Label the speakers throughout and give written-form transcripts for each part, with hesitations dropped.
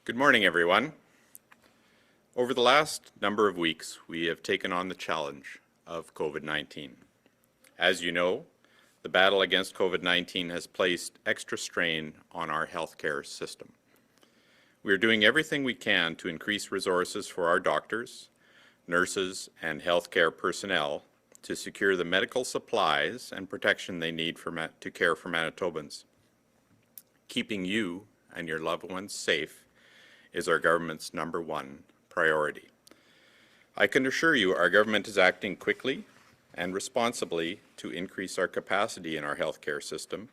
Speaker 1: Good morning, everyone. Over the last number of weeks, we have taken on the challenge of COVID-19. As you know, the battle against COVID-19 has placed extra strain on our healthcare system. We are doing everything we can to increase resources for our doctors, nurses, and healthcare personnel to secure the medical supplies and protection they need to care for Manitobans. Keeping you and your loved ones safe is our government's #1 priority. I can assure you our government is acting quickly and responsibly to increase our capacity in our healthcare system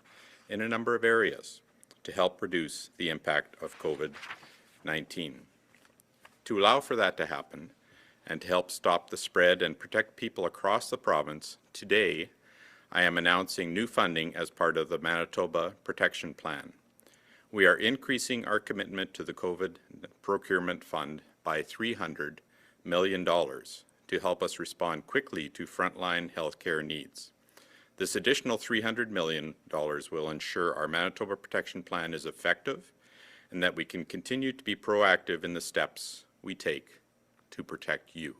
Speaker 1: in a number of areas to help reduce the impact of COVID-19. To allow for that to happen and to help stop the spread and protect people across the province, today I am announcing new funding as part of the Manitoba Protection Plan. We are increasing our commitment to the COVID Procurement Fund by $300 million to help us respond quickly to frontline healthcare needs. This additional $300 million will ensure our Manitoba Protection Plan is effective and that we can continue to be proactive in the steps we take to protect you.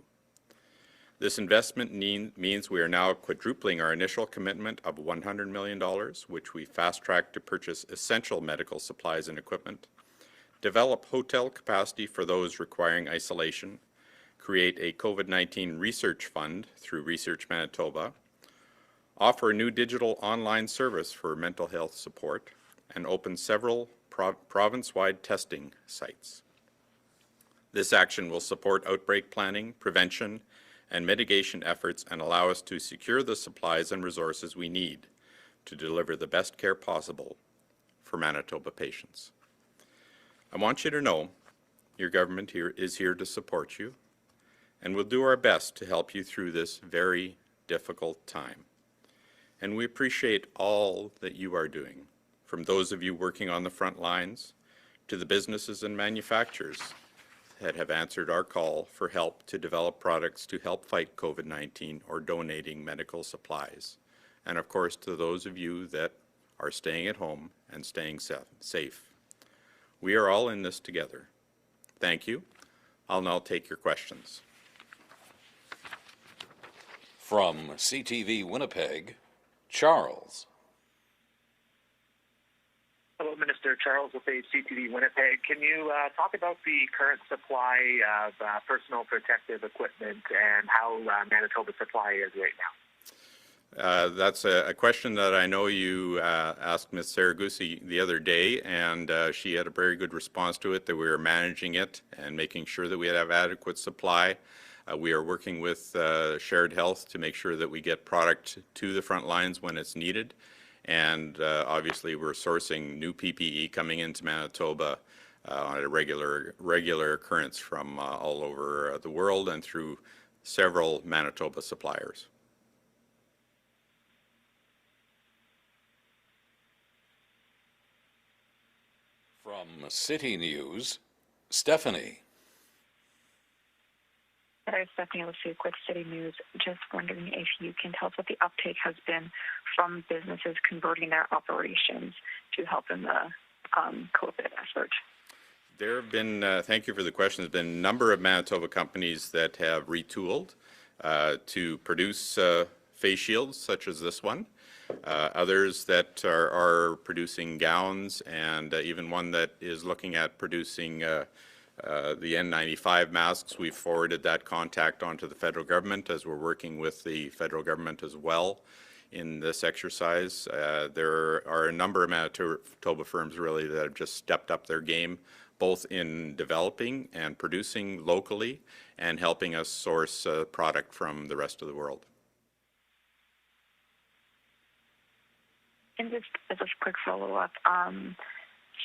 Speaker 1: This investment means we are now quadrupling our initial commitment of $100 million, which we fast-tracked to purchase essential medical supplies and equipment, develop hotel capacity for those requiring isolation, create a COVID-19 research fund through Research Manitoba, offer a new digital online service for mental health support, and open several province-wide testing sites. This action will support outbreak planning, prevention, and mitigation efforts and allow us to secure the supplies and resources we need to deliver the best care possible for Manitoba patients. I want you to know your government is here to support you, and we'll do our best to help you through this very difficult time. And we appreciate all that you are doing, from those of you working on the front lines to the businesses and manufacturers that have answered our call for help to develop products to help fight COVID-19 or donating medical supplies. And of course, to those of you that are staying at home and staying safe. We are all in this together. Thank you. I'll now take your questions.
Speaker 2: From CTV Winnipeg, Charles.
Speaker 3: Hello, Minister. Charles with CTV Winnipeg. Can you talk about the current supply of personal protective equipment and how Manitoba's supply is right now?
Speaker 1: That's a question that I know you asked Ms. Saragusi the other day, and she had a very good response to it, that we were managing it and making sure that we have adequate supply. We are working with Shared Health to make sure that we get product to the front lines when it's needed. And obviously we're sourcing new PPE coming into Manitoba on a regular occurrence from all over the world and through several Manitoba suppliers.
Speaker 2: From City News, Stephanie.
Speaker 4: Hi, Stephanie with Quick City News. Just wondering if you can tell us what the uptake has been from businesses converting their operations to help in the COVID effort.
Speaker 1: There have been, thank you for the question, there's been a number of Manitoba companies that have retooled to produce face shields such as this one. Others that are producing gowns, and even one that is looking at producing the N95 masks. We've forwarded that contact onto the federal government as we're working with the federal government as well in this exercise. There are a number of Manitoba firms really that have just stepped up their game, both in developing and producing locally and helping us source product from the rest of the world.
Speaker 4: And just as a quick follow-up,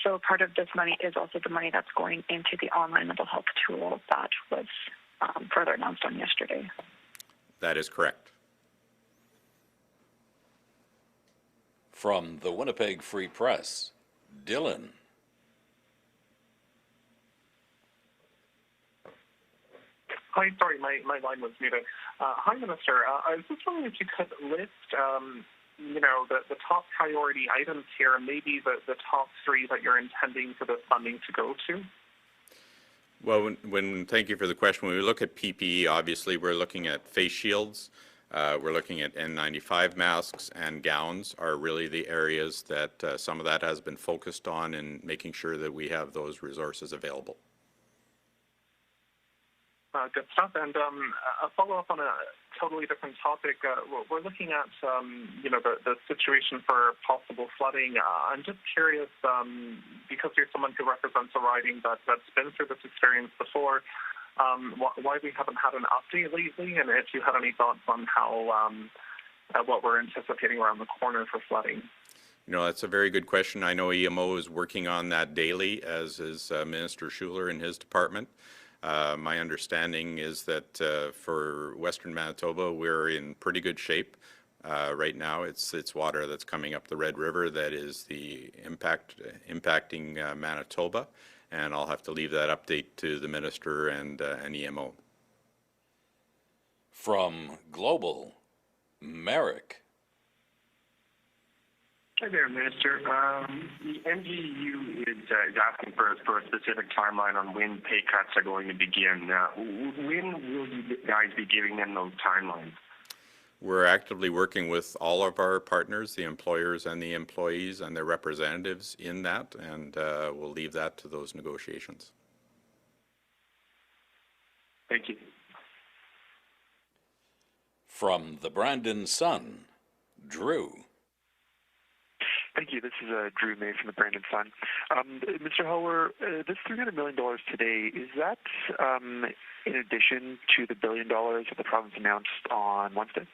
Speaker 4: so part of this money is also the money that's going into the online mental health tool that was further announced on yesterday.
Speaker 1: That is correct.
Speaker 2: From the Winnipeg Free Press, Dylan.
Speaker 5: Hi, sorry, my line was muted. Hi, Minister. I was just wondering if you could list the top priority items here, and maybe the top three that you're intending for the funding to go to.
Speaker 1: Well, thank you for the question. When we look at PPE, obviously we're looking at face shields, we're looking at N95 masks, and gowns are really the areas that some of that has been focused on, in making sure that we have those resources available.
Speaker 5: Good stuff. And a follow-up on a totally different topic. We're looking at, the situation for possible flooding. I'm just curious, because you're someone who represents a riding that's been through this experience before, why we haven't had an update lately, and if you had any thoughts on how what we're anticipating around the corner for flooding.
Speaker 1: That's a very good question. I know EMO is working on that daily, as is Minister Schuler in his department. My understanding is that for Western Manitoba, we're in pretty good shape. Right now, it's water that's coming up the Red River that is the impacting Manitoba, and I'll have to leave that update to the Minister and EMO.
Speaker 2: From Global, Merrick.
Speaker 6: Hi there, Minister. The MGU is asking for a specific timeline on when pay cuts are going to begin. When will you guys be giving them those timelines?
Speaker 1: We're actively working with all of our partners, the employers and the employees and their representatives in that, and we'll leave that to those negotiations.
Speaker 6: Thank you.
Speaker 2: From the Brandon Sun, Drew.
Speaker 7: Thank you. This is Drew May from the Brandon Sun. Mr. Hauer, this $300 million today, is that in addition to the $1 billion that the province announced on Wednesday?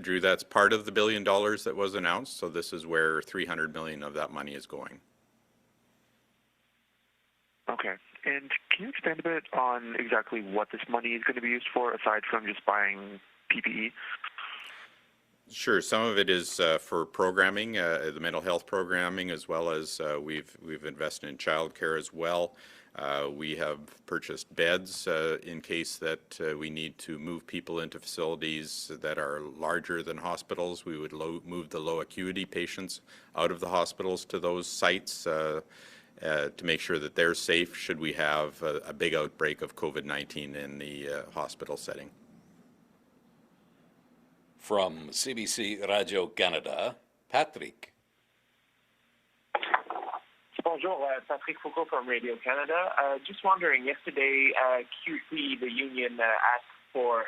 Speaker 1: Drew, that's part of the $1 billion that was announced, so this is where $300 million of that money is going.
Speaker 7: Okay. And can you expand a bit on exactly what this money is going to be used for, aside from just buying PPE?
Speaker 1: Sure. Some of it is for programming, the mental health programming, as well as we've invested in childcare as well. We have purchased beds in case that we need to move people into facilities that are larger than hospitals. We would move the low acuity patients out of the hospitals to those sites to make sure that they're safe should we have a big outbreak of COVID-19 in the hospital setting.
Speaker 2: From CBC Radio Canada, Patrick.
Speaker 8: Bonjour, Patrick Foucault from Radio Canada. Just wondering, yesterday QC, the union, asked for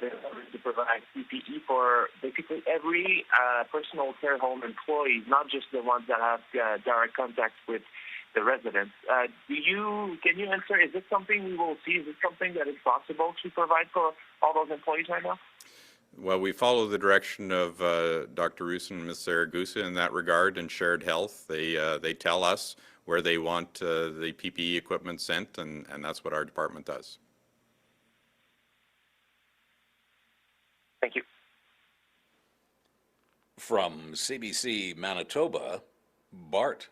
Speaker 8: the government to provide PPE for basically every personal care home employee, not just the ones that have direct contact with the residents. Can you answer, is this something we will see? Is this something that is possible to provide for all those employees right now?
Speaker 1: Well, we follow the direction of Dr. Roussin and Ms. Zaragoza in that regard, and Shared Health. They tell us where they want the PPE equipment sent, and that's what our department does.
Speaker 8: Thank you.
Speaker 2: From CBC Manitoba, Bart.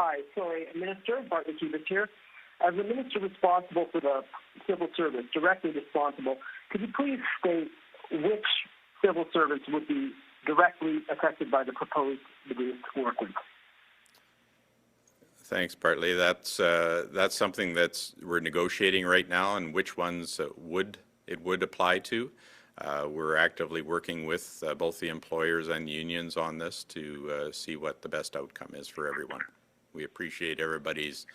Speaker 9: Hi, sorry, Minister, Bart McKeevis here. As the Minister responsible for the civil service, directly responsible, could you please state which civil servants would be directly affected by the proposed reduced work week?
Speaker 1: Thanks, Bartley. That's something we're negotiating right now, and which ones it would apply to. We're actively working with both the employers and unions on this to see what the best outcome is for everyone. We appreciate everybody's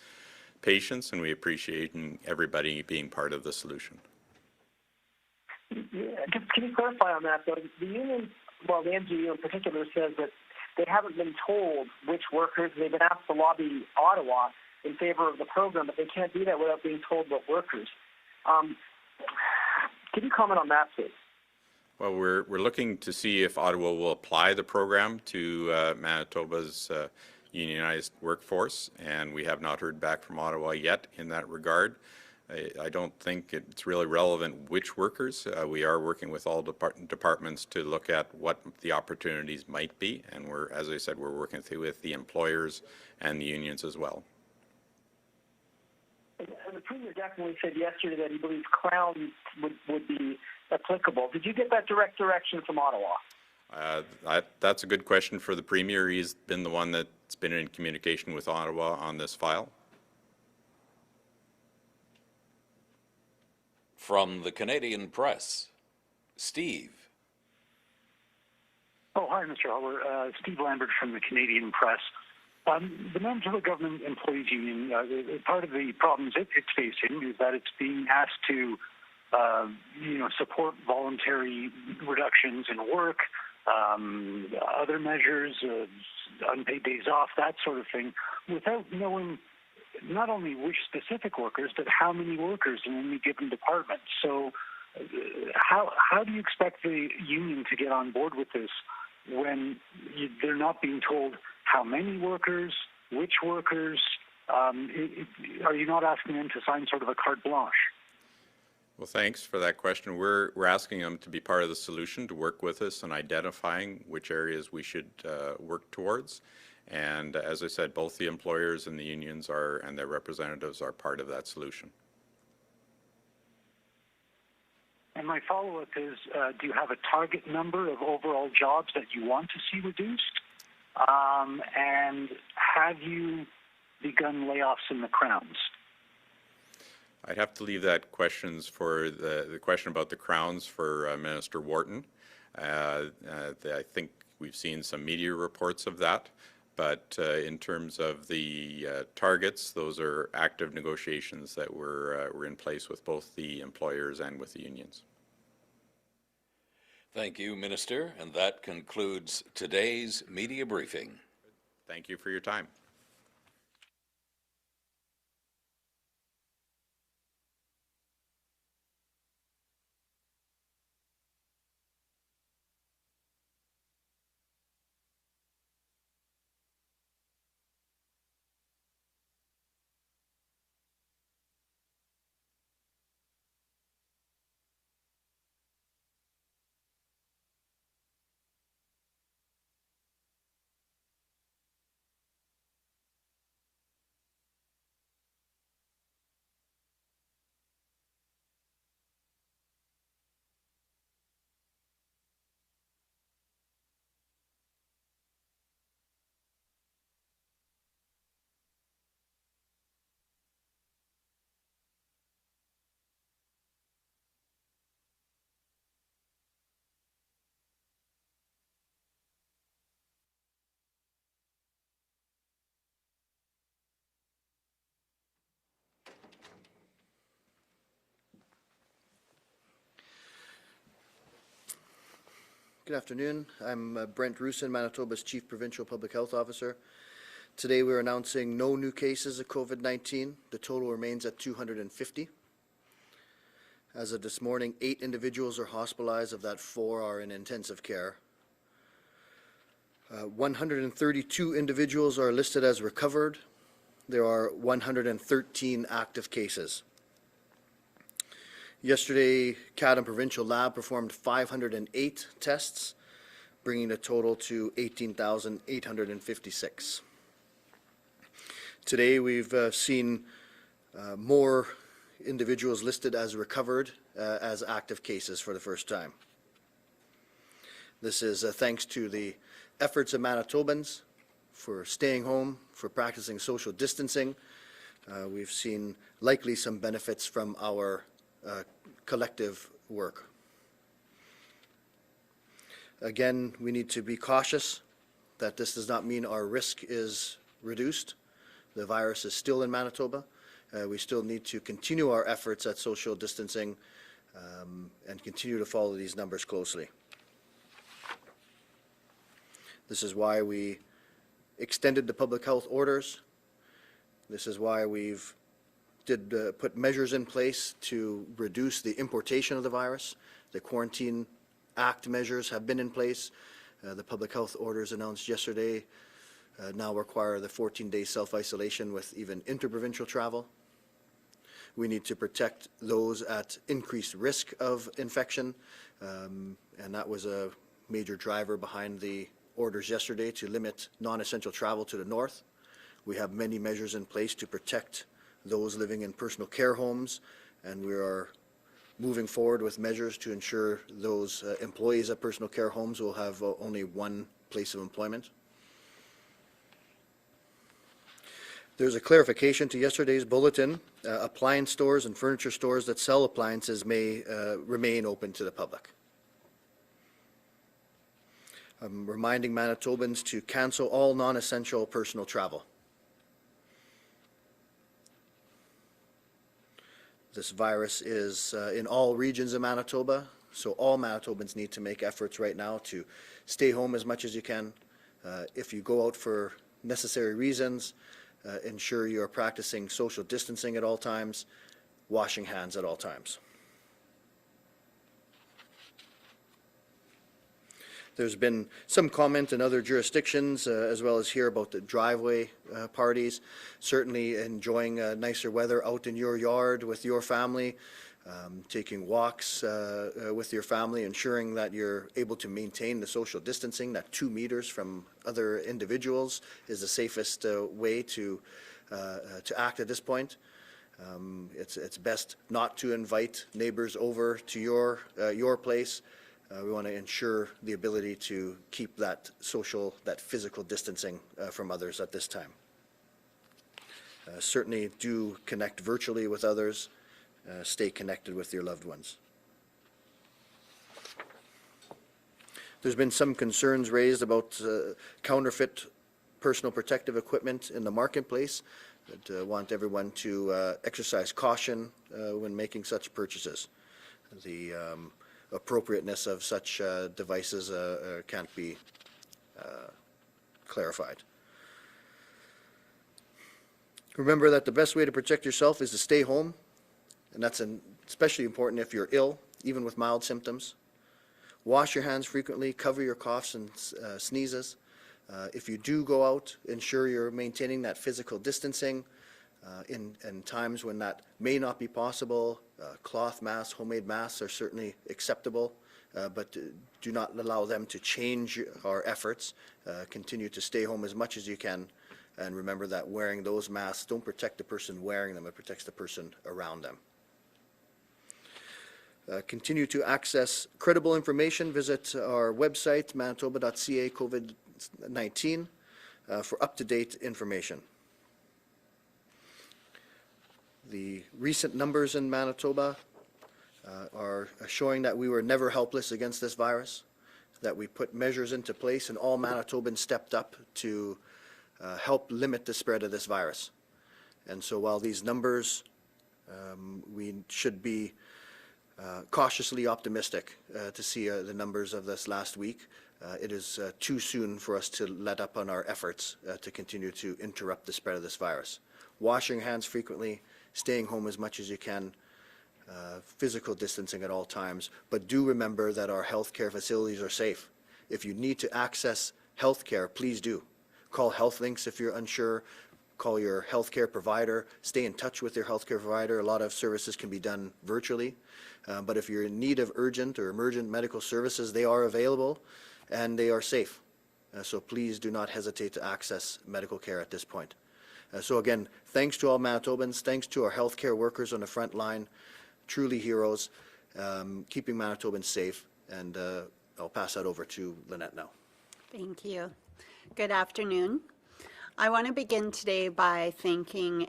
Speaker 1: patience, and we appreciate everybody being part of the solution.
Speaker 9: Yeah, can you clarify on that, though? The union, well, the MGU in particular, says that they haven't been told which workers. They've been asked to lobby Ottawa in favor of the program, but they can't do that without being told what workers. Can you comment on that, please?
Speaker 1: Well, we're looking to see if Ottawa will apply the program to Manitoba's unionized workforce, and we have not heard back from Ottawa yet in that regard. I don't think it's really relevant which workers. We are working with all departments to look at what the opportunities might be, and as I said, we're working with the employers and the unions as well.
Speaker 9: Premier definitely said yesterday that he believes crowns would be applicable. Did you get that direct direction from Ottawa?
Speaker 1: That's a good question for the Premier. He's been the one that's been in communication with Ottawa on this file.
Speaker 2: From the Canadian Press, Steve.
Speaker 10: Oh, hi, Mr. Howler. Steve Lambert from the Canadian Press. The Manitoba Government Employees Union, part of the problems it's facing is that it's being asked to, support voluntary reductions in work, other measures, unpaid days off, that sort of thing, without knowing not only which specific workers, but how many workers in any given department. So how do you expect the union to get on board with this when they're not being told how many workers, which workers? Are you not asking them to sign sort of a carte blanche?
Speaker 1: Well, thanks for that question. We're asking them to be part of the solution, to work with us in identifying which areas we should work towards. And as I said, both the employers and the unions and their representatives are part of that solution.
Speaker 10: And my follow-up is, do you have a target number of overall jobs that you want to see reduced? And have you begun layoffs in the Crowns?
Speaker 1: I'd have to leave that questions for the question about the Crowns for Minister Wharton. I think we've seen some media reports of that, but in terms of the targets, those are active negotiations that were in place with both the employers and with the unions.
Speaker 2: Thank you, Minister, and that concludes today's media briefing.
Speaker 1: Thank you for your time.
Speaker 11: Good afternoon. I'm Brent Roussin, Manitoba's Chief Provincial Public Health Officer. Today we're announcing no new cases of COVID-19. The total remains at 250. As of this morning, 8 individuals are hospitalized. Of that, 4 are in intensive care. 132 individuals are listed as recovered. There are 113 active cases. Yesterday, CADM Provincial Lab performed 508 tests, bringing the total to 18,856. Today, we've seen more individuals listed as recovered as active cases for the first time. This is thanks to the efforts of Manitobans for staying home, for practicing social distancing. We've seen likely some benefits from our collective work. Again, we need to be cautious that this does not mean our risk is reduced. The virus is still in Manitoba. We still need to continue our efforts at social distancing and continue to follow these numbers closely. This is why we extended the public health orders. This is why we've put measures in place to reduce the importation of the virus. The Quarantine Act measures have been in place. The public health orders announced yesterday now require the 14-day self-isolation with even interprovincial travel. We need to protect those at increased risk of infection, and that was a major driver behind the orders yesterday to limit non-essential travel to the north. We have many measures in place to protect those living in personal care homes, and we are moving forward with measures to ensure those employees at personal care homes will have only one place of employment. There's a clarification to yesterday's bulletin. Appliance stores and furniture stores that sell appliances may remain open to the public. I'm reminding Manitobans to cancel all non-essential personal travel. This virus is in all regions of Manitoba, so all Manitobans need to make efforts right now to stay home as much as you can. If you go out for necessary reasons, ensure you are practicing social distancing at all times, washing hands at all times. There's been some comment in other jurisdictions as well as here about the driveway parties. Certainly enjoying nicer weather out in your yard with your family, taking walks with your family, ensuring that you're able to maintain the social distancing, that 2 meters from other individuals is the safest way to act at this point. It's best not to invite neighbors over to your place. We want to ensure the ability to keep that physical distancing from others at this time. Certainly do connect virtually with others. Stay connected with your loved ones. There's been some concerns raised about counterfeit personal protective equipment in the marketplace. But want everyone to exercise caution when making such purchases. The appropriateness of such devices can't be clarified. Remember that the best way to protect yourself is to stay home, and that's especially important if you're ill, even with mild symptoms. Wash your hands frequently, cover your coughs and sneezes. If you do go out, ensure you're maintaining that physical distancing. In times when that may not be possible, cloth masks, homemade masks are certainly acceptable, but do not allow them to change our efforts. Continue to stay home as much as you can, and remember that wearing those masks don't protect the person wearing them, it protects the person around them. Continue to access credible information. Visit our website, manitoba.ca COVID-19, for up-to-date information. The recent numbers in Manitoba are showing that we were never helpless against this virus, that we put measures into place and all Manitobans stepped up to help limit the spread of this virus. And so while these numbers, we should be cautiously optimistic to see the numbers of this last week. It is too soon for us to let up on our efforts to continue to interrupt the spread of this virus. Washing hands frequently, staying home as much as you can, physical distancing at all times, but do remember that our healthcare facilities are safe. If you need to access healthcare, please do. Call HealthLinks if you're unsure. Call your healthcare provider. Stay in touch with your healthcare provider. A lot of services can be done virtually, but if you're in need of urgent or emergent medical services, they are available and they are safe. So please do not hesitate to access medical care at this point. So again, thanks to all Manitobans, thanks to our healthcare workers on the front line, truly heroes, keeping Manitobans safe, and I'll pass that over to Lynette now.
Speaker 12: Thank you. Good afternoon. I want to begin today by thanking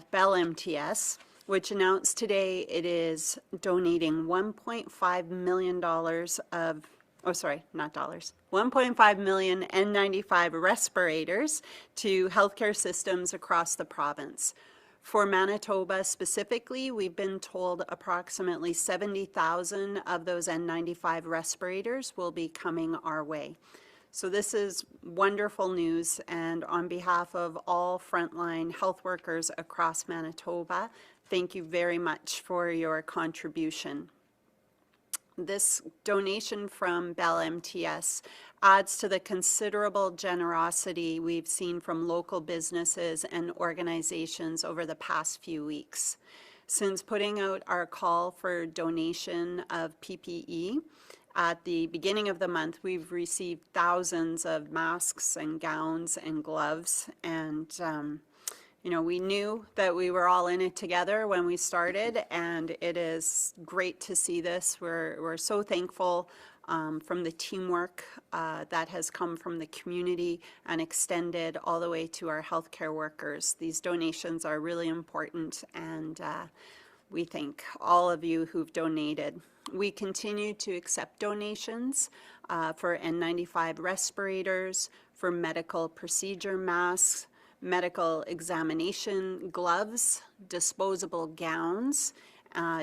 Speaker 12: Bell MTS, which announced today it is donating $1.5 million of, oh sorry, not dollars, 1.5 million N95 respirators to healthcare systems across the province. For Manitoba specifically, we've been told approximately 70,000 of those N95 respirators will be coming our way. So this is wonderful news, and on behalf of all frontline health workers across Manitoba, thank you very much for your contribution. This donation from Bell MTS adds to the considerable generosity we've seen from local businesses and organizations over the past few weeks. Since putting out our call for donation of PPE at the beginning of the month, we've received thousands of masks and gowns and gloves, and you know, we knew that we were all in it together when we started, and it is great to see this. We're so thankful from the teamwork that has come from the community and extended all the way to our healthcare workers. These donations are really important, and we thank all of you who've donated. We continue to accept donations for N95 respirators, for medical procedure masks, medical examination gloves, disposable gowns,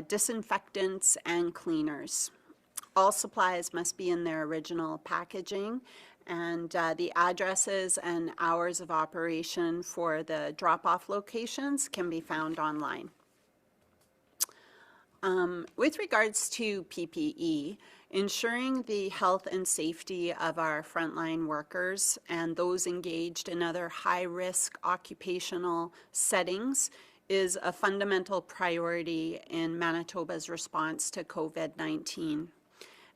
Speaker 12: disinfectants, and cleaners. All supplies must be in their original packaging, and the addresses and hours of operation for the drop-off locations can be found online. With regards to PPE, ensuring the health and safety of our frontline workers and those engaged in other high-risk occupational settings is a fundamental priority in Manitoba's response to COVID-19.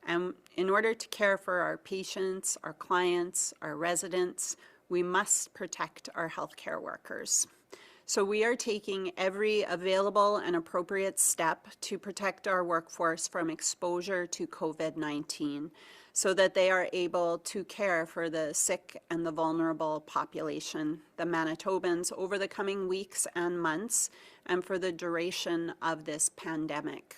Speaker 12: And in order to care for our patients, our clients, our residents, we must protect our healthcare workers. So we are taking every available and appropriate step to protect our workforce from exposure to COVID-19 so that they are able to care for the sick and the vulnerable population, the Manitobans, over the coming weeks and months and for the duration of this pandemic.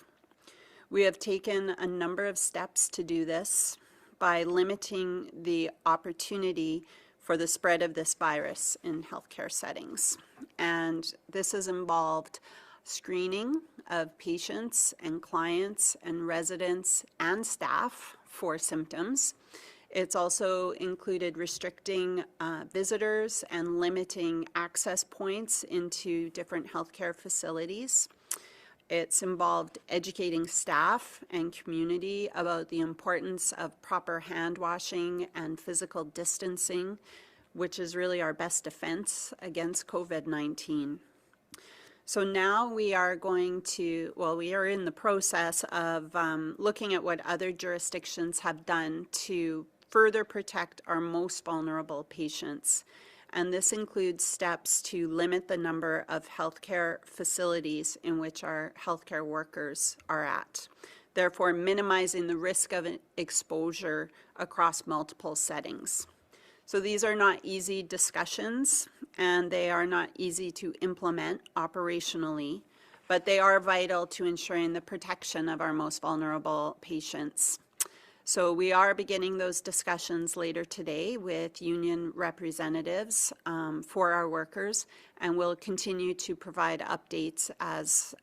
Speaker 12: We have taken a number of steps to do this by limiting the opportunity for the spread of this virus in healthcare settings. And this has involved screening of patients and clients and residents and staff for symptoms. It's also included restricting visitors and limiting access points into different healthcare facilities. It's involved educating staff and community about the importance of proper hand washing and physical distancing, which is really our best defense against COVID-19. So now we are going to, well, we are in the process of looking at what other jurisdictions have done to further protect our most vulnerable patients. And this includes steps to limit the number of healthcare facilities in which our healthcare workers are at, therefore minimizing the risk of exposure across multiple settings. So these are not easy discussions, and they are not easy to implement operationally, but they are vital to ensuring the protection of our most vulnerable patients. So we are beginning those discussions later today with union representatives for our workers, and we'll continue to provide updates as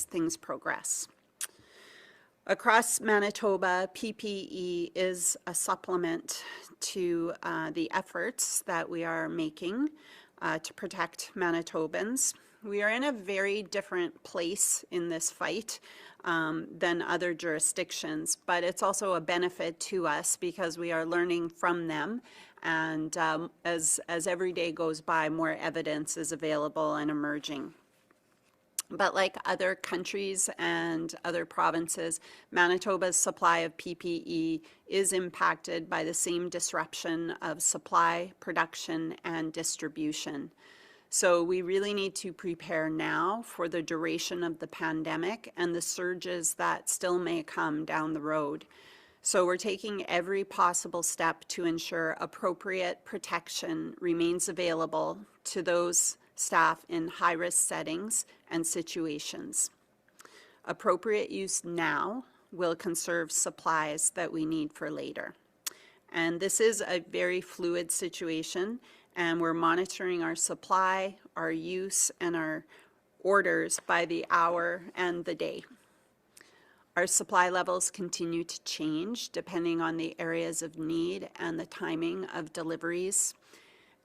Speaker 12: things progress. Across Manitoba, PPE is a supplement to the efforts that we are making to protect Manitobans. We are in a very different place in this fight than other jurisdictions, but it's also a benefit to us because we are learning from them, and as every day goes by, more evidence is available and emerging. But like other countries and other provinces, Manitoba's supply of PPE is impacted by the same disruption of supply, production, and distribution. So we really need to prepare now for the duration of the pandemic and the surges that still may come down the road. So we're taking every possible step to ensure appropriate protection remains available to those staff in high-risk settings and situations. Appropriate use now will conserve supplies that we need for later. And this is a very fluid situation, and we're monitoring our supply, our use, and our orders by the hour and the day. Our supply levels continue to change depending on the areas of need and the timing of deliveries.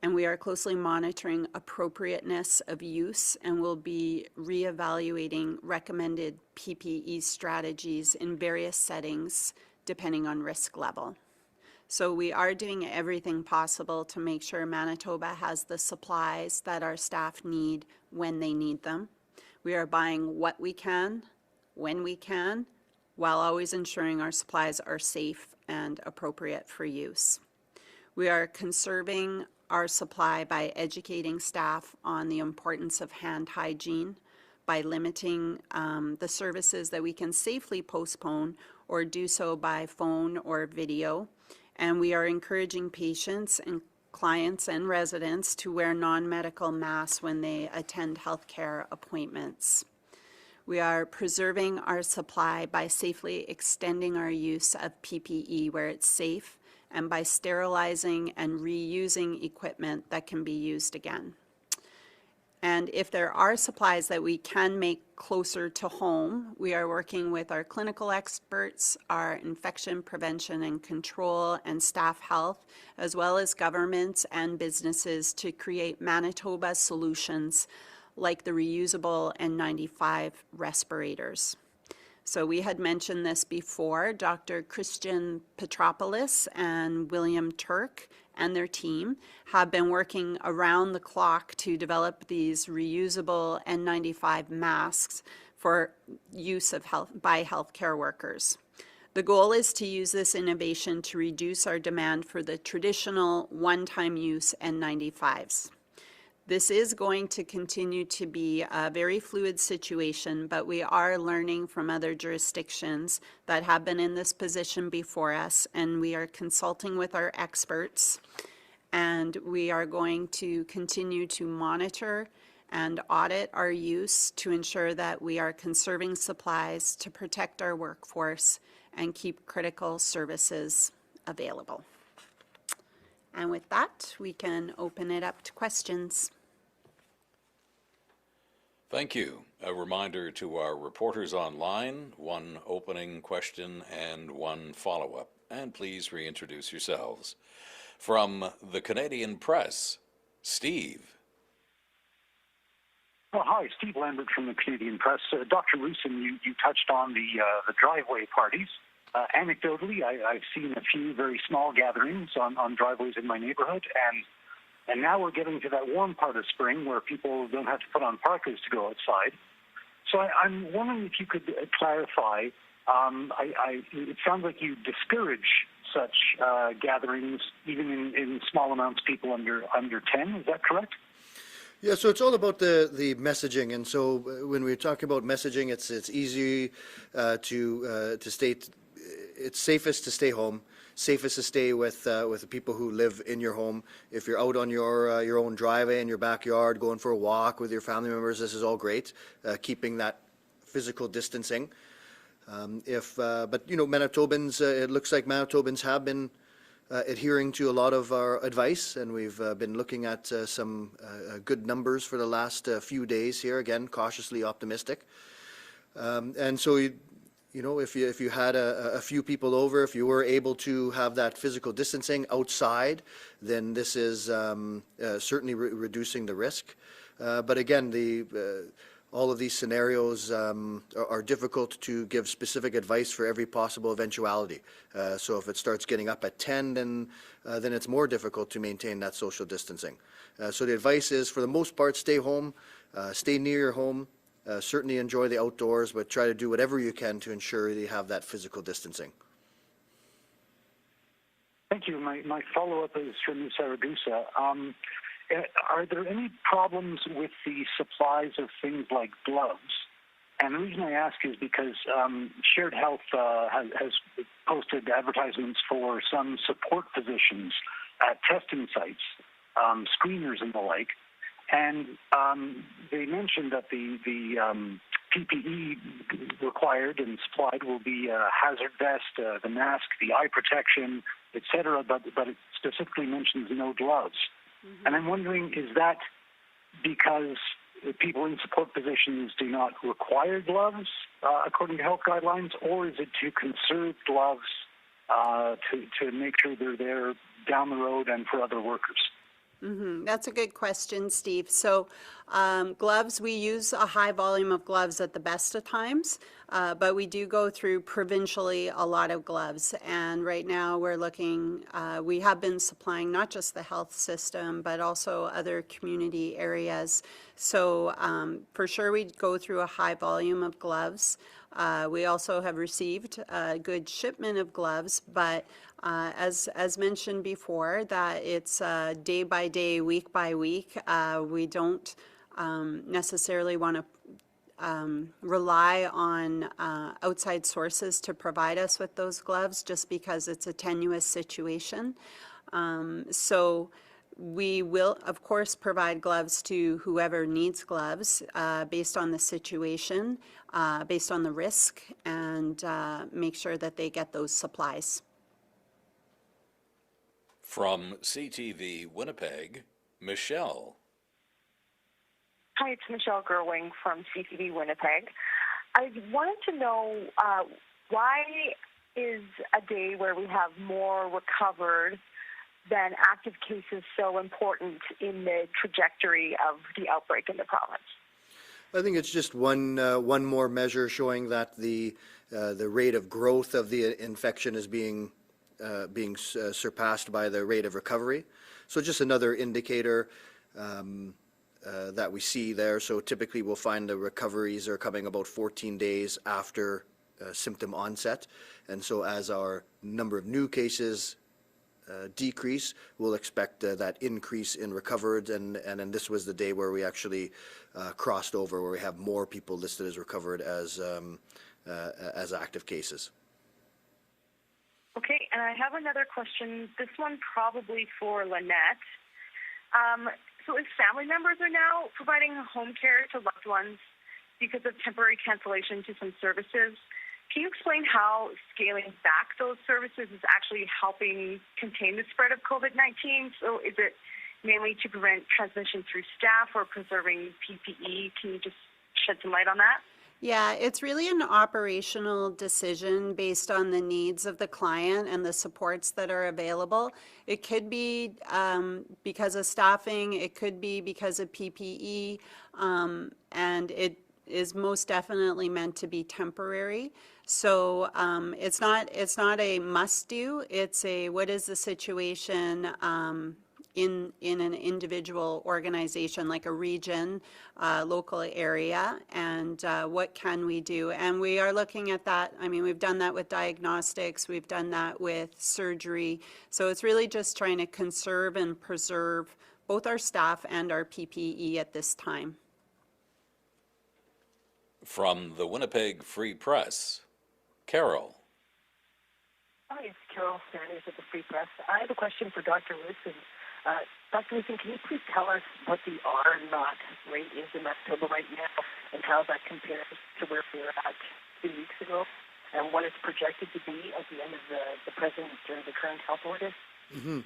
Speaker 12: And we are closely monitoring appropriateness of use and will be reevaluating recommended PPE strategies in various settings depending on risk level. So we are doing everything possible to make sure Manitoba has the supplies that our staff need when they need them. We are buying what we can, when we can, while always ensuring our supplies are safe and appropriate for use. We are conserving our supply by educating staff on the importance of hand hygiene, by limiting the services that we can safely postpone or do so by phone or video. And we are encouraging patients and clients and residents to wear non-medical masks when they attend healthcare appointments. We are preserving our supply by safely extending our use of PPE where it's safe and by sterilizing and reusing equipment that can be used again. And if there are supplies that we can make closer to home, we are working with our clinical experts, our infection prevention and control and staff health, as well as governments and businesses to create Manitoba solutions like the reusable N95 respirators. So we had mentioned this before. Dr. Christian Petropoulos and William Turk and their team have been working around the clock to develop these reusable N95 masks for use of by healthcare workers. The goal is to use this innovation to reduce our demand for the traditional one-time use N95s. This is going to continue to be a very fluid situation, but we are learning from other jurisdictions that have been in this position before us, and we are consulting with our experts, and we are going to continue to monitor and audit our use to ensure that we are conserving supplies to protect our workforce and keep critical services available. And with that, we can open it up to questions.
Speaker 2: Thank you. A reminder to our reporters online, one opening question and one follow-up. And please reintroduce yourselves. From the Canadian Press, Steve.
Speaker 10: Oh, hi, Steve Lambert from the Canadian Press. Dr. Roussin, you touched on the driveway parties. Anecdotally, I've seen a few very small gatherings on driveways in my neighborhood, and now we're getting to that warm part of spring where people don't have to put on parkas to go outside. So I'm wondering if you could clarify. It sounds like you discourage such gatherings, even in small amounts, people under 10. Is that correct?
Speaker 11: Yeah, so it's all about the messaging, and so when we talk about messaging, it's easy to state it's safest to stay home. Safest to stay with the people who live in your home. If you're out on your own driveway in your backyard, going for a walk with your family members, this is all great. Keeping that physical distancing. But you know, Manitobans, it looks like Manitobans have been adhering to a lot of our advice, and we've been looking at some good numbers for the last few days here. Again, cautiously optimistic. And so you know, if you had a few people over, if you were able to have that physical distancing outside, then this is certainly reducing the risk. But again, all of these scenarios are difficult to give specific advice for every possible eventuality. So if it starts getting up at 10, then it's more difficult to maintain that social distancing. So the advice is, for the most part, stay home, stay near your home. Certainly enjoy the outdoors, but try to do whatever you can to ensure that you have that physical distancing.
Speaker 10: Thank you. My follow-up is from Ms. Saragusa. Are there any problems with the supplies of things like gloves? And the reason I ask is because Shared Health has posted advertisements for some support positions at testing sites, screeners and the like. And they mentioned that the PPE required and supplied will be a hazard vest, the mask, the eye protection, etc., but it specifically mentions no gloves. Mm-hmm. And I'm wondering, is that because people in support positions do not require gloves according to health guidelines, or is it to conserve gloves to make sure they're there down the road and for other workers?
Speaker 12: Mm-hmm. That's a good question, Steve. So gloves, we use a high volume of gloves at the best of times. But we do go through provincially a lot of gloves, and right now we're looking, we have been supplying not just the health system, but also other community areas. So for sure we go through a high volume of gloves. We also have received a good shipment of gloves, but as mentioned before, that it's day by day, week by week. We don't necessarily want to rely on outside sources to provide us with those gloves just because it's a tenuous situation. So we will, of course, provide gloves to whoever needs gloves based on the situation, based on the risk, and make sure that they get those supplies.
Speaker 2: From CTV Winnipeg, Michelle.
Speaker 13: Hi, it's Michelle Gerwing from CTV Winnipeg. I wanted to know why is a day where we have more recovered than active cases so important in the trajectory of the outbreak in the province?
Speaker 11: I think it's just one more measure showing that the rate of growth of the infection is being surpassed by the rate of recovery. So just another indicator that we see there. So typically we'll find the recoveries are coming about 14 days after symptom onset. And so as our number of new cases decrease, we'll expect that increase in recovered. And then this was the day where we actually crossed over, where we have more people listed as recovered as active cases.
Speaker 13: Okay, and I have another question. This one probably for Lynette. So if family members are now providing home care to loved ones because of temporary cancellation to some services, can you explain how scaling back those services is actually helping contain the spread of COVID-19? So is it mainly to prevent transmission through staff or preserving PPE? Can you just shed some light on that?
Speaker 12: Yeah, it's really an operational decision based on the needs of the client and the supports that are available. It could be because of staffing, it could be because of PPE, and it is most definitely meant to be temporary. So it's not a must-do. It's a what is the situation in an individual organization, like a region, local area, and what can we do? And we are looking at that. I mean, we've done that with diagnostics, we've done that with surgery. So it's really just trying to conserve and preserve both our staff and our PPE at this time.
Speaker 2: From the Winnipeg Free Press, Carol.
Speaker 14: Hi, it's Carol Sanders at the Free Press. I have a question for Dr. Roussin. Dr. Roussin, can you please tell us what the R0 rate is in Manitoba right now and how that compares to where we were at 2 weeks ago and what it's projected to be at the end of the present or the current health order?
Speaker 11: Mm-hmm.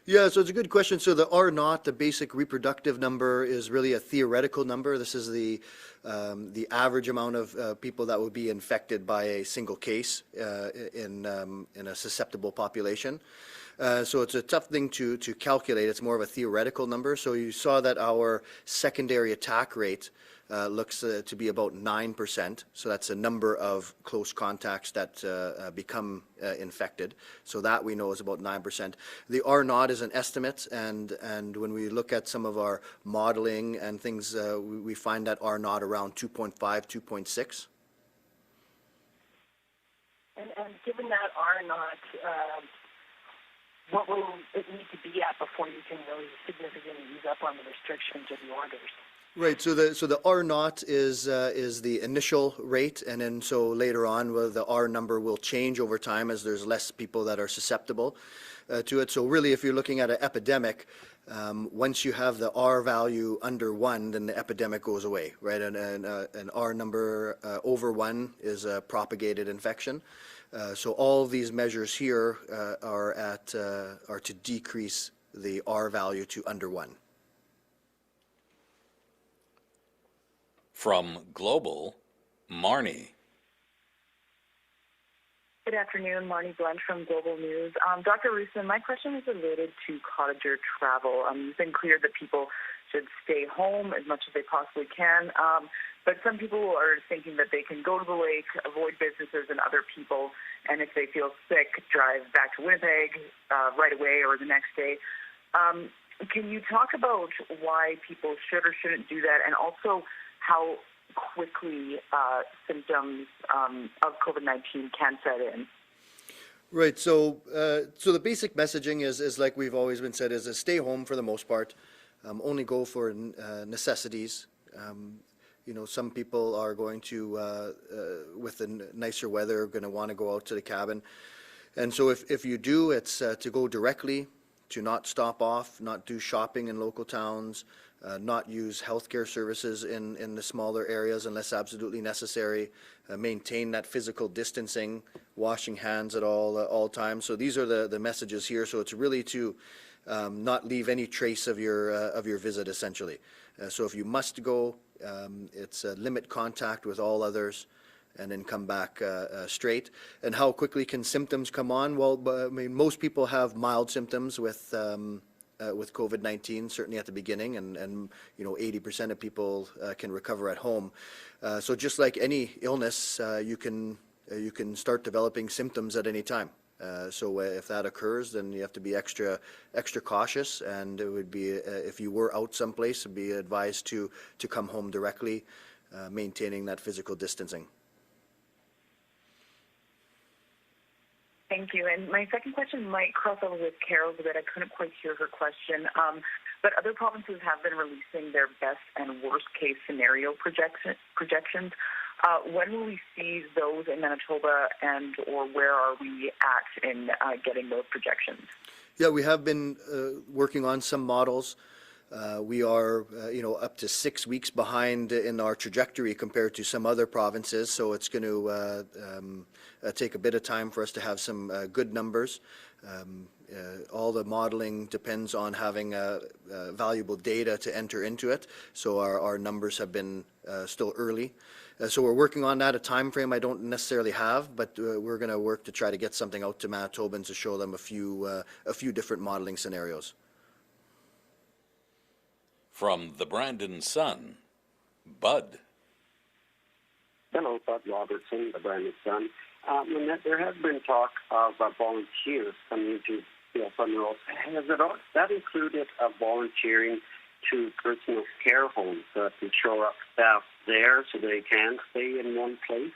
Speaker 11: Yeah, so it's a good question. So the R0, the basic reproductive number, is really a theoretical number. This is the average amount of people that would be infected by a single case in a susceptible population. So it's a tough thing to calculate. It's more of a theoretical number. So you saw that our secondary attack rate looks to be about 9%. So that's a number of close contacts that become infected. So that we know is about 9%. The R0 is an estimate, and when we look at some of our modeling and things, we find that R0 around 2.5, 2.6.
Speaker 14: And given that R0, what will it need to be at before you can really significantly ease up on the restrictions of the orders?
Speaker 11: Right. So the R0 is the initial rate, and then so later on, the R number will change over time as there's less people that are susceptible to it. So really, if you're looking at an epidemic, once you have the R value under 1, then the epidemic goes away, right? And an R number over 1 is a propagated infection. So all of these measures here are to decrease the R value to under 1.
Speaker 2: From Global, Marnie.
Speaker 15: Good afternoon, Marnie Blunt from Global News. Dr. Roussin, my question is related to cottager travel. You've been clear that people should stay stay home as much as they possibly can. But some people are thinking that they can go to the lake, avoid businesses and other people, and if they feel sick, drive back to Winnipeg right away or the next day. Can you talk about why people should or shouldn't do that, and also how quickly symptoms of COVID-19 can set in?
Speaker 11: Right. So the basic messaging is like we've always been said, is to stay home for the most part. Only go for necessities. Some people are going to, with the nicer weather, going to want to go out to the cabin. And so if you do, it's to go directly, to not stop off, not do shopping in local towns, not use healthcare services in the smaller areas unless absolutely necessary, maintain that physical distancing, washing hands at all times. So these are the messages here. So it's really to not leave any trace of your visit, essentially. So if you must go, it's limit contact with all others, and then come back straight. And how quickly can symptoms come on? Well, I mean, most people have mild symptoms with COVID-19, certainly at the beginning, and 80% of people can recover at home. So just like any illness, you can start developing symptoms at any time. So if that occurs, then you have to be extra cautious, and it would be, if you were out someplace, it'd be advised to come home directly, maintaining that physical distancing.
Speaker 15: Thank you. And my second question might cross over with Carol's a bit. I couldn't quite hear her question. But other provinces have been releasing their best and worst case scenario projections. When will we see those in Manitoba, and or where are we at in getting those projections?
Speaker 11: Yeah, we have been working on some models. We are, up to 6 weeks behind in our trajectory compared to some other provinces, so it's going to take a bit of time for us to have some good numbers. All the modeling depends on having valuable data to enter into it, so our numbers have been still early. So we're working on that. A time frame I don't necessarily have, but we're going to work to try to get something out to Manitobans to show them a few different modeling scenarios.
Speaker 2: From the Brandon Sun, Bud.
Speaker 16: Hello, Bud Robertson, the Brandon Sun. There has been talk of volunteers coming into Front Row. Has that included volunteering to personal care homes to shore up staff there so they can stay in one place?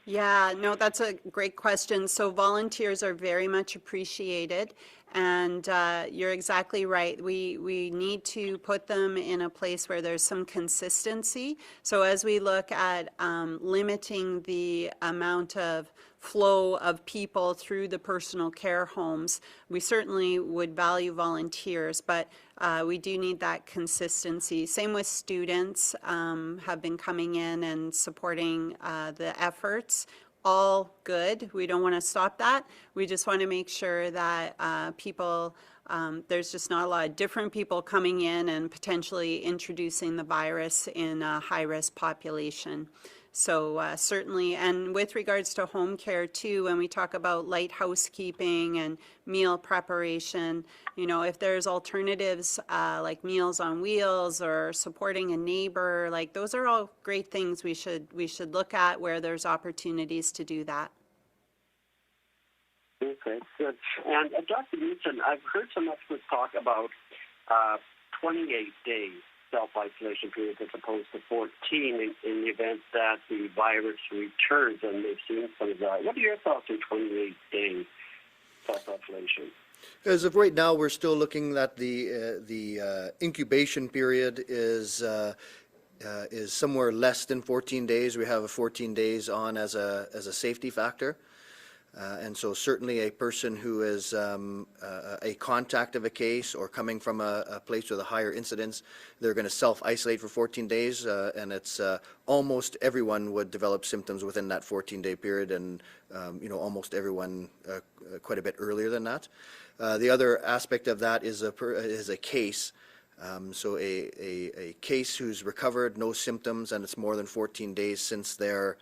Speaker 12: Yeah, no, that's a great question. So volunteers are very much appreciated, and you're exactly right. We need to put them in a place where there's some consistency. So as we look at limiting the amount of flow of people through the personal care homes, we certainly would value volunteers, but we do need that consistency. Same with students, have been coming in and supporting the efforts. All good. We don't want to stop that. We just want to make sure that people, there's just not a lot of different people coming in and potentially introducing the virus in a high-risk population. So certainly, and with regards to home care too, when we talk about light housekeeping and meal preparation, if there's alternatives like Meals on Wheels or supporting a neighbor, like those are all great things we should look at where there's opportunities to do that.
Speaker 16: Okay, good. And Dr. Roussin, I've heard some experts talk about 28 days self-isolation period as opposed to 14 in the event that the virus returns, and they've seen some of that. What are your thoughts on 28 days self-isolation?
Speaker 11: As of right now, we're still looking at the incubation period is somewhere less than 14 days. We have a 14 days on as a safety factor. And so certainly a person who is a contact of a case or coming from a place with a higher incidence, they're going to self-isolate for 14 days, and it's almost everyone would develop symptoms within that 14-day period, and almost everyone quite a bit earlier than that. The other aspect of that is a case. So a case who's recovered, no symptoms, and it's more than 14 days since their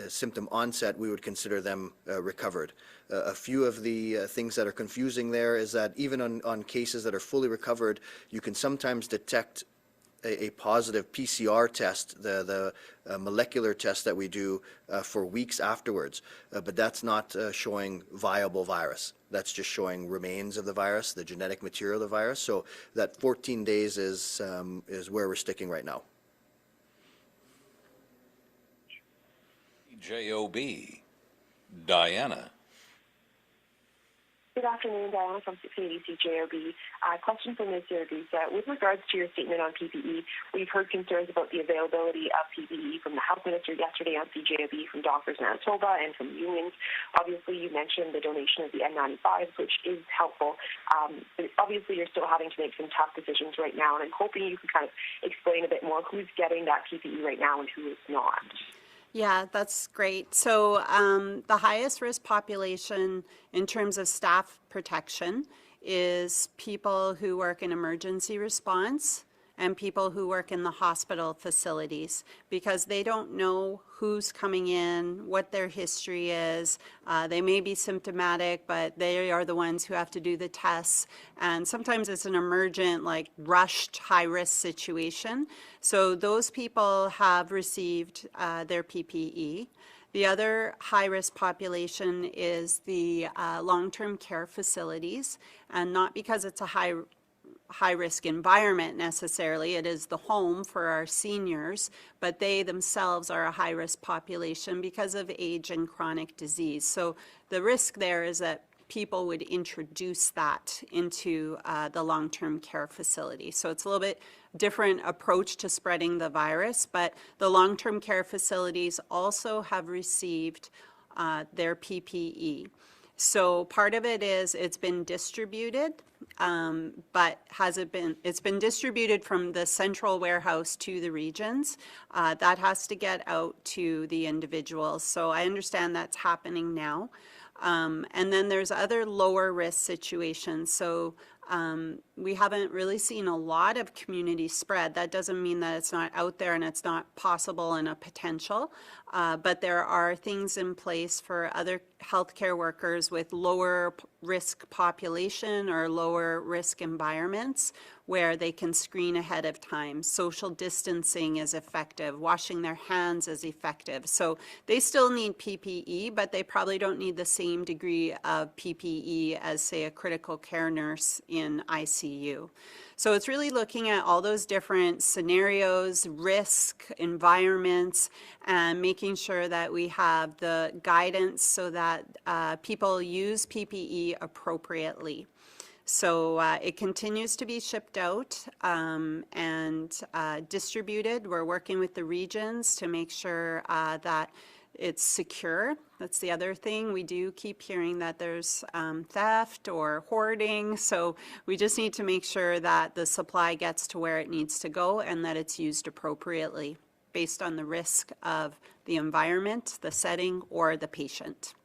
Speaker 11: symptom onset, we would consider them recovered. A few of the things that are confusing there is that even on cases that are fully recovered, you can sometimes detect a positive PCR test, the molecular test that we do for weeks afterwards, but that's not showing viable virus. That's just showing remains of the virus, the genetic material of the virus. So that 14 days is where we're sticking right now.
Speaker 2: JOB, Diana.
Speaker 17: Good afternoon, Diana from 680 CJOB. Question for Ms. Zaragoza. With regards to your statement on PPE, we've heard concerns about the availability of PPE from the Health Minister yesterday on CJOB, from Doctors Manitoba, and from unions. Obviously, you mentioned the donation of the N95s, which is helpful. But obviously, you're still having to make some tough decisions right now, and I'm hoping you can kind of explain a bit more who's getting that PPE right now and who is not.
Speaker 12: Yeah, that's great. So the highest risk population in terms of staff protection is people who work in emergency response and people who work in the hospital facilities, because they don't know who's coming in, what their history is. They may be symptomatic, but they are the ones who have to do the tests. And sometimes it's an emergent, like rushed, high-risk situation. So those people have received their PPE. The other high-risk population is the long-term care facilities, and not because it's a high-risk environment necessarily. It is the home for our seniors, but they themselves are a high-risk population because of age and chronic disease. So the risk there is that people would introduce that into the long-term care facility. So it's a little bit different approach to spreading the virus, but the long-term care facilities also have received their PPE. So part of it is it's been distributed, but it's been distributed from the central warehouse to the regions. That has to get out to the individuals. So I understand that's happening now. And then there's other lower risk situations. So we haven't really seen a lot of community spread. That doesn't mean that it's not out there and it's not possible and a potential, but there are things in place for other healthcare workers with lower risk population or lower risk environments where they can screen ahead of time. Social distancing is effective. Washing their hands is effective. So they still need PPE, but they probably don't need the same degree of PPE as, say, a critical care nurse in ICU. So it's really looking at all those different scenarios, risk, environments, and making sure that we have the guidance so that people use PPE appropriately. So it continues to be shipped out and distributed. We're working with the regions to make sure that it's secure. That's the other thing. We do keep hearing that there's theft or hoarding. So we just need to make sure that the supply gets to where it needs to go and that it's used appropriately based on the risk of the environment, the setting, or the patient.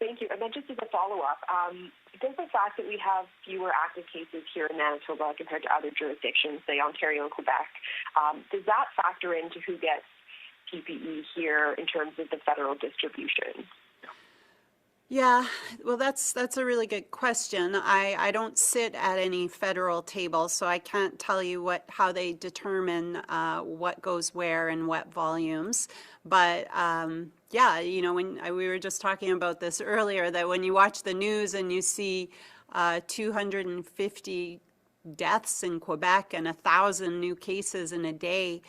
Speaker 17: Thank you. And then just as a follow-up, does the fact that we have fewer active cases here in Manitoba compared to other jurisdictions, say Ontario and Quebec, does that factor into who gets PPE here in terms of the federal distribution?
Speaker 12: Yeah, well, that's a really good question. I don't sit at any federal table, so I can't tell you how they determine what goes where and what volumes. But yeah, you know, we were just talking about this earlier, that when you watch the news and you see 250 deaths in Quebec and 1,000 new cases in a day,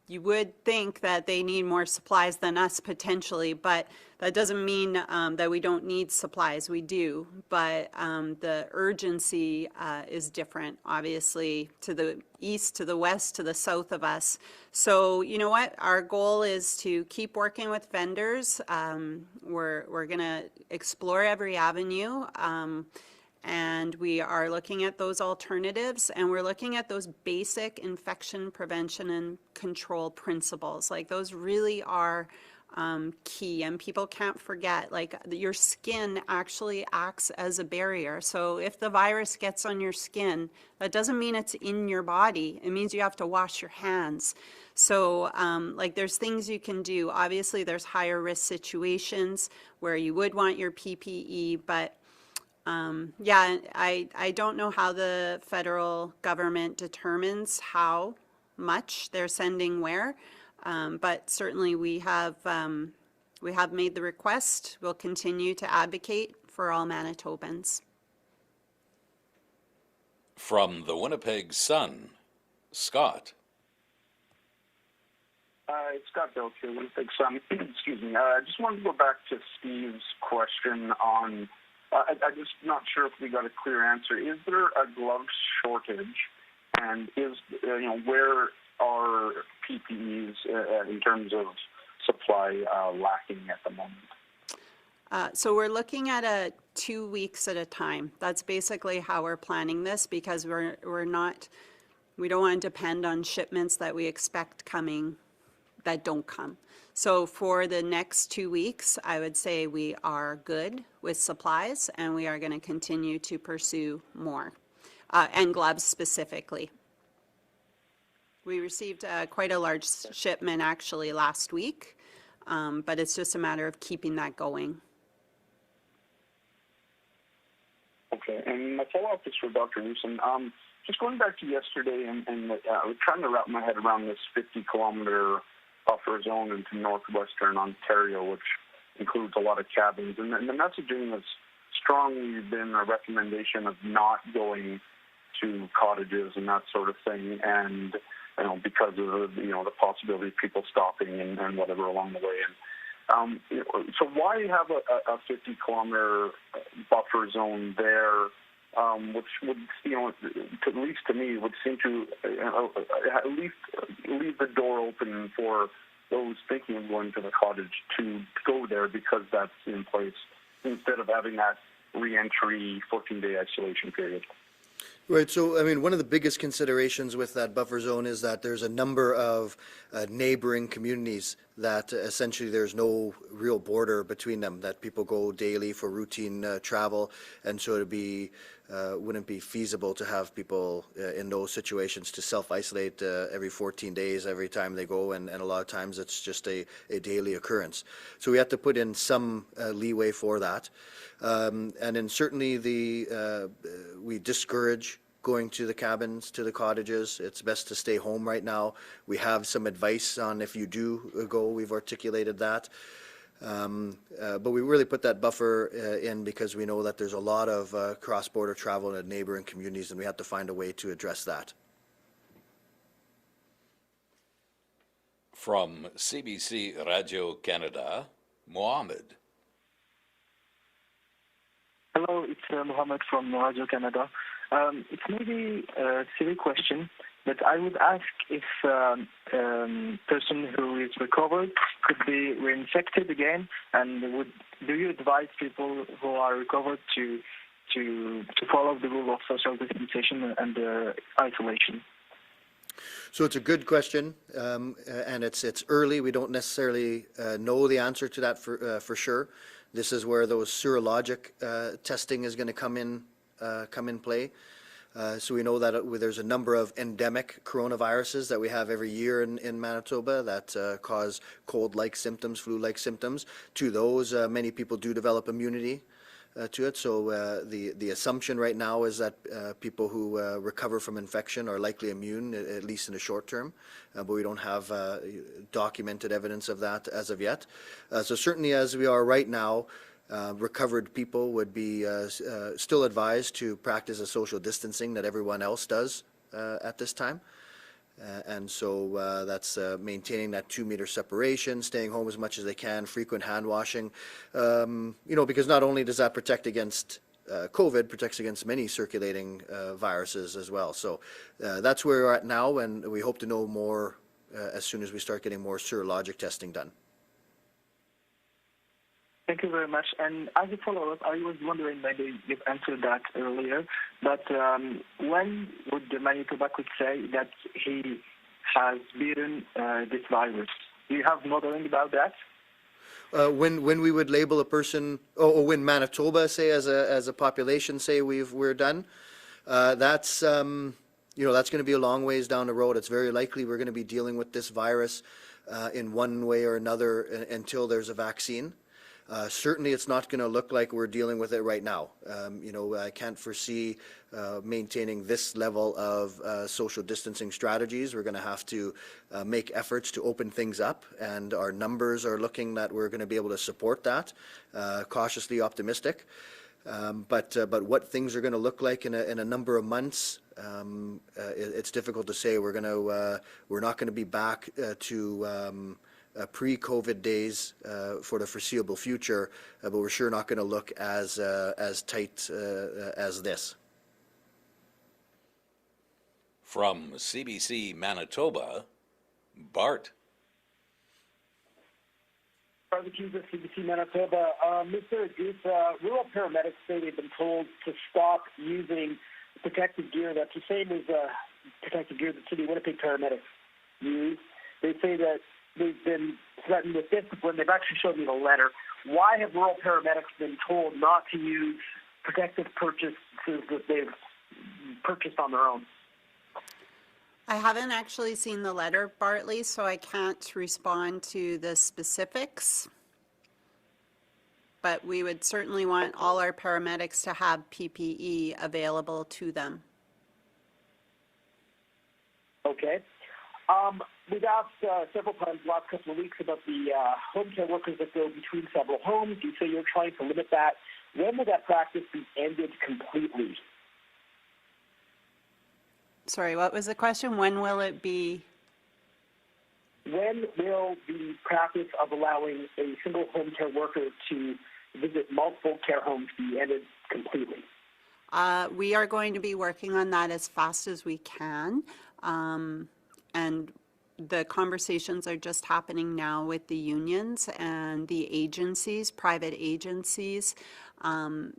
Speaker 12: you would think that they need more supplies than us potentially, but that doesn't mean that we don't need supplies. We do, but the urgency is different, obviously, to the east, to the west, to the south of us. So you know what? Our goal is to keep working with vendors. We're going to explore every avenue. And we are looking at those alternatives, and we're looking at those basic infection prevention and control principles. Like, those really are key, and people can't forget, like, your skin actually acts as a barrier. So if the virus gets on your skin, that doesn't mean it's in your body. It means you have to wash your hands. So like, there's things you can do. Obviously, there's higher risk situations where you would want your PPE, but yeah, I don't know how the federal government determines how much they're sending where. But certainly we have made the request. We'll continue to advocate for all Manitobans.
Speaker 2: From the Winnipeg Sun, Scott.
Speaker 18: It's Scott Belch here, Winnipeg Sun. Excuse me. I just wanted to go back to Steve's question on, I'm just not sure if we got a clear answer. Is there a glove shortage? And is, where are PPEs in terms of supply lacking at the moment?
Speaker 12: So we're looking at 2 weeks at a time. That's basically how we're planning this, because we don't want to depend on shipments that we expect coming that don't come. So for the next 2 weeks, I would say we are good with supplies, and we are going to continue to pursue more, and gloves specifically. We received quite a large shipment actually last week, but it's just a matter of keeping that going.
Speaker 18: Okay, and my follow-up is for Dr. Roussin. Just going back to yesterday, and I was trying to wrap my head around this 50-kilometer buffer zone into northwestern Ontario, which includes a lot of cabins. And the messaging has strongly been a recommendation of not going to cottages and that sort of thing, and because of the possibility of people stopping and whatever along the way. And so why have a 50-kilometer buffer zone there, which would, at least to me, would seem to at least leave the door open for those thinking of going to the cottage to go there because that's in place, instead of having that re-entry 14-day isolation period.
Speaker 11: Right. So, I mean, one of the biggest considerations with that buffer zone is that there's a number of neighboring communities that essentially there's no real border between them, that people go daily for routine travel, and so wouldn't be feasible to have people in those situations to self-isolate every 14 days every time they go, and a lot of times it's just a daily occurrence. So we have to put in some leeway for that. And then certainly we discourage going to the cabins, to the cottages. It's best to stay home right now. We have some advice on if you do go, we've articulated that. But we really put that buffer in because we know that there's a lot of cross-border travel in neighboring communities, and we have to find a way to address that.
Speaker 2: From CBC Radio Canada, Mohammed.
Speaker 19: Hello, it's Mohammed from Radio Canada. It's maybe a silly question, but I would ask if person who is recovered could be reinfected again, and do you advise people who are recovered to follow the rule of social distancing and isolation?
Speaker 11: So it's a good question, and it's early. We don't necessarily know the answer to that for sure. This is where those serologic testing is going to come in play. So we know that there's a number of endemic coronaviruses that we have every year in Manitoba that cause cold-like symptoms, flu-like symptoms. To those, many people do develop immunity to it. So the assumption right now is that people who recover from infection are likely immune, at least in the short term, but we don't have documented evidence of that as of yet. So certainly as we are right now, recovered people would be still advised to practice a social distancing that everyone else does at this time. And so that's maintaining that 2-meter separation, staying home as much as they can, frequent hand washing, because not only does that protect against COVID, protects against many circulating viruses as well. So that's where we're at now, and we hope to know more as soon as we start getting more serologic testing done.
Speaker 19: Thank you very much. And as a follow-up, I was wondering, maybe you've answered that earlier, but when would the Manitoba could say that he has beaten this virus? Do you have modeling about that?
Speaker 11: When we would label a person, or when Manitoba, say, as a population, say we're done, that's that's going to be a long ways down the road. It's very likely we're going to be dealing with this virus in one way or another until there's a vaccine. Certainly, it's not going to look like we're dealing with it right now. I can't foresee maintaining this level of social distancing strategies. We're going to have to make efforts to open things up, and our numbers are looking that we're going to be able to support that. Cautiously optimistic. But what things are going to look like in a number of months, it's difficult to say. We're not going to be back to pre-COVID days for the foreseeable future, but we're sure not going to look as tight as this.
Speaker 2: From CBC Manitoba, Bart.
Speaker 9: Barbecue at CBC Manitoba. Mr. Goose, rural paramedics say they've been told to stop using protective gear that's the same as protective gear that City Winnipeg paramedics use. They say that they've been threatened with discipline. They've actually showed me the letter. Why have rural paramedics been told not to use protective purchases that they've purchased on their own?
Speaker 12: I haven't actually seen the letter, Bartley, so I can't respond to the specifics. But we would certainly want all our paramedics to have PPE available to them.
Speaker 9: Okay. We've asked several times the last couple of weeks about the home care workers that go between several homes. You say you're trying to limit that. When will that practice be ended completely?
Speaker 12: Sorry, what was the question? When will it be?
Speaker 9: When will the practice of allowing a single home care worker to visit multiple care homes be ended completely?
Speaker 12: We are going to be working on that as fast as we can. And the conversations are just happening now with the unions and the agencies, private agencies.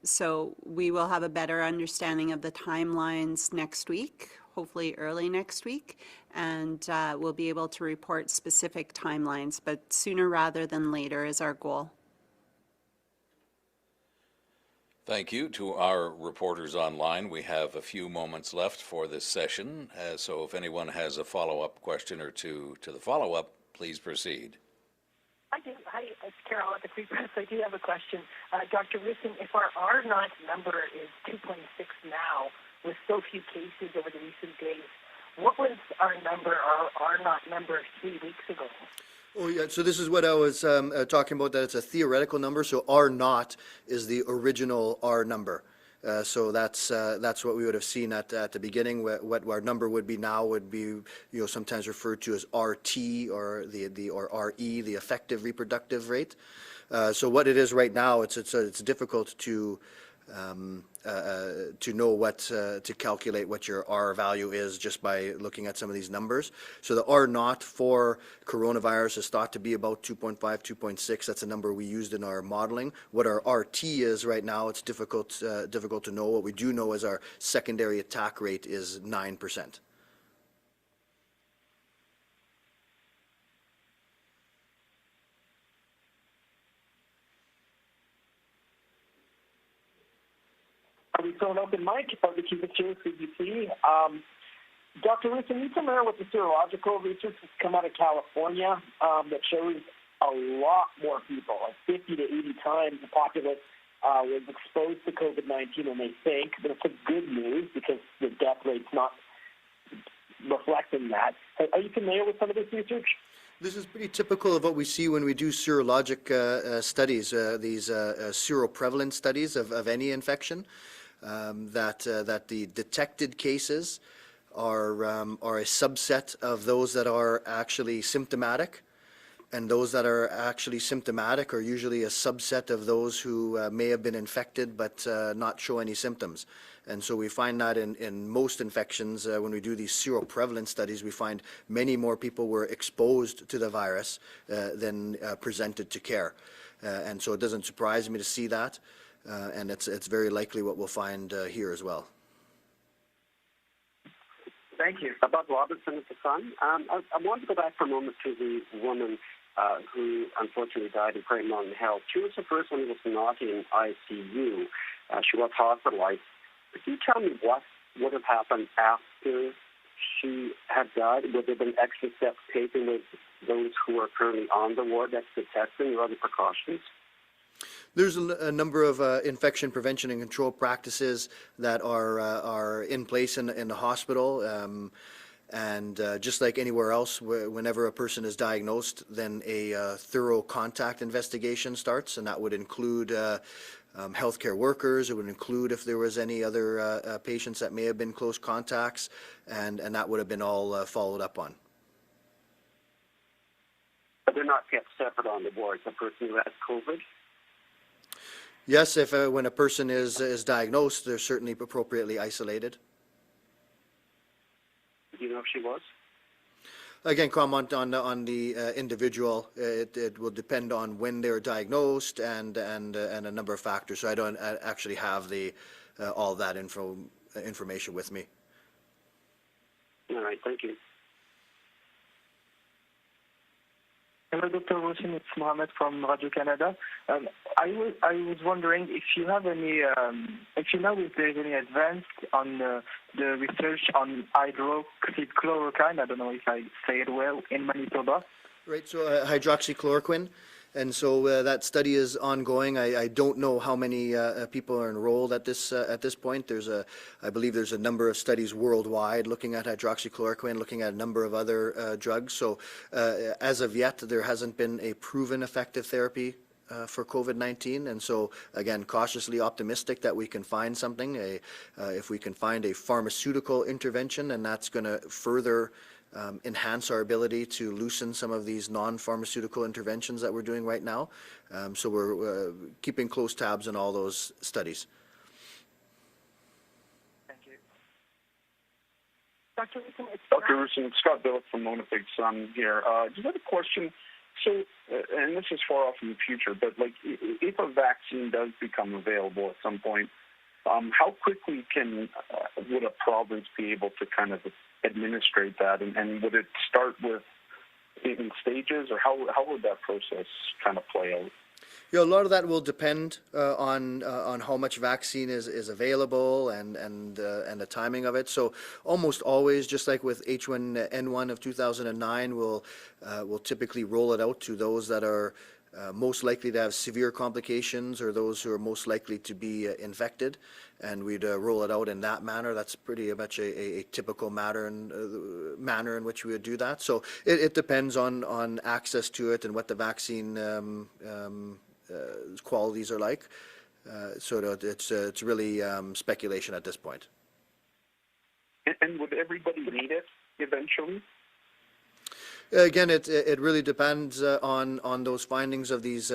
Speaker 12: So we will have a better understanding of the timelines next week, hopefully early next week, and we'll be able to report specific timelines, but sooner rather than later is our goal.
Speaker 2: Thank you to our reporters online. We have a few moments left for this session, so if anyone has a follow-up question or two to the follow-up, please proceed.
Speaker 14: Hi, it's Carol at the Free Press. I do have a question. Dr. Roussin, if our R0 number is 2.6 now, with so few cases over the recent days, what was our number, our R0 number 3 weeks ago?
Speaker 11: Oh, yeah, so this is what I was talking about, that it's a theoretical number, so R0 is the original R number. So that's what we would have seen at the beginning. What our number would be now would be, sometimes referred to as RT or or RE, the effective reproductive rate. So what it is right now, it's difficult to know what to calculate what your R value is just by looking at some of these numbers. So the R0 for coronavirus is thought to be about 2.5, 2.6. That's a number we used in our modeling. What our RT is right now, it's difficult to know. What we do know is our secondary attack rate is 9%.
Speaker 9: We saw an open mic about the Cuba Chair CBC. Dr. Roussin, are you familiar with the serological research that's come out of California that shows a lot more people, like 50 to 80 times the populace was exposed to COVID-19 than they think? But it's a good news because the death rate's not reflecting that. Are you familiar with some of this research?
Speaker 11: This is pretty typical of what we see when we do serologic studies, these seroprevalence studies of any infection. That the detected cases are a subset of those that are actually symptomatic, and those that are actually symptomatic are usually a subset of those who may have been infected but not show any symptoms. And so we find that in most infections, when we do these seroprevalence studies, we find many more people were exposed to the virus than presented to care. And so it doesn't surprise me to see that. And it's very likely what we'll find here as well.
Speaker 16: Thank you. Bob Robertson at the Sun. I want to go back for a moment to the woman who unfortunately died in Prairie Mountain Health. She was the first one who was not in ICU. She was hospitalized. Could you tell me what would have happened after she had died? Would there have been extra steps taken with those who are currently on the ward, extra testing or other precautions?
Speaker 11: There's a number of infection prevention and control practices that are in place in the hospital. And just like anywhere else, whenever a person is diagnosed, then a thorough contact investigation starts, and that would include healthcare workers. It would include if there was any other patients that may have been close contacts, and that would have been all followed up on.
Speaker 16: But they're not kept separate on the wards, the person who has COVID?
Speaker 11: Yes, if when a person is diagnosed, they're certainly appropriately isolated.
Speaker 16: Do you know if she was?
Speaker 11: Again, comment on the individual. It will depend on when they're diagnosed and a number of factors. So I don't actually have all that information with me.
Speaker 16: All right, thank you.
Speaker 19: Hello, Dr. Roussin. It's Mohammed from Radio Canada. I was wondering if you have any, if you know if there's any advance on the research on hydroxychloroquine. I don't know if I say it well, in Manitoba.
Speaker 11: Right. So hydroxychloroquine. And so that study is ongoing. I don't know how many people are enrolled at this point. I believe there's a number of studies worldwide looking at hydroxychloroquine, looking at a number of other drugs. So as of yet, there hasn't been a proven effective therapy for COVID-19, and so again, cautiously optimistic that we can find something. If we can find a pharmaceutical intervention, and that's going to further enhance our ability to loosen some of these non-pharmaceutical interventions that we're doing right now. So we're keeping close tabs on all those studies.
Speaker 19: Thank you.
Speaker 14: Dr. Roussin,
Speaker 18: Dr. Roussin, it's Scott Billick from Winnipeg Sun here. Just had a question. So, and this is far off in the future, but like if a vaccine does become available at some point, how quickly would a province be able to kind of administrate that, and would it start with in stages, or how would that process kind of play out?
Speaker 11: Yeah, a lot of that will depend on how much vaccine is available and the timing of it. So almost always, just like with H1N1 of 2009, we'll typically roll it out to those that are most likely to have severe complications, or those who are most likely to be infected, and we'd roll it out in that manner. That's pretty much a typical manner in which we would do that. So it depends on access to it and what the vaccine qualities are like. So it's really speculation at this point.
Speaker 18: And would everybody need it eventually?
Speaker 11: Again, it really depends on those findings of these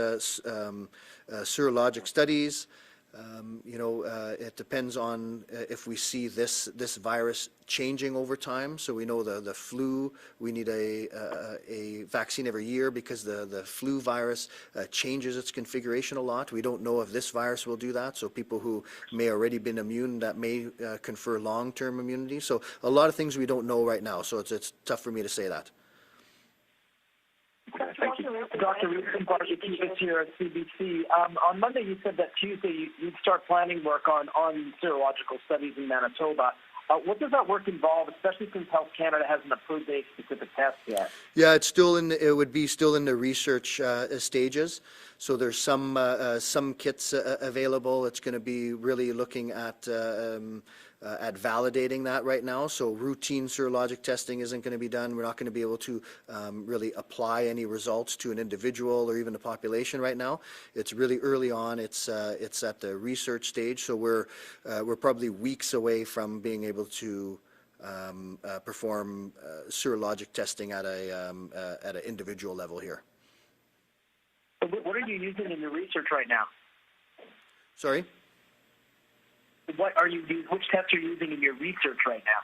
Speaker 11: serologic studies. It depends on if we see this virus changing over time. So we know the flu, we need a vaccine every year because the flu virus changes its configuration a lot. We don't know if this virus will do that. So people who may already been immune, that may confer long-term immunity. So a lot of things we don't know right now. So it's tough for me to say that.
Speaker 9: Thank you. Dr. Roussin, this here at CBC. On Monday, you said that Tuesday you'd start planning work on serological studies in Manitoba. What does that work involve, especially since Health Canada hasn't approved any specific tests yet?
Speaker 11: Yeah, it would be still in the research stages. So there's some kits available. It's going to be really looking at validating that right now. So routine serologic testing isn't going to be done. We're not going to be able to really apply any results to an individual or even a population right now. It's really early on. It's at the research stage. So we're probably weeks away from being able to perform serologic testing at an individual level here.
Speaker 9: What are you using in your research right now?
Speaker 11: Sorry?
Speaker 9: Which tests are you using in your research right now?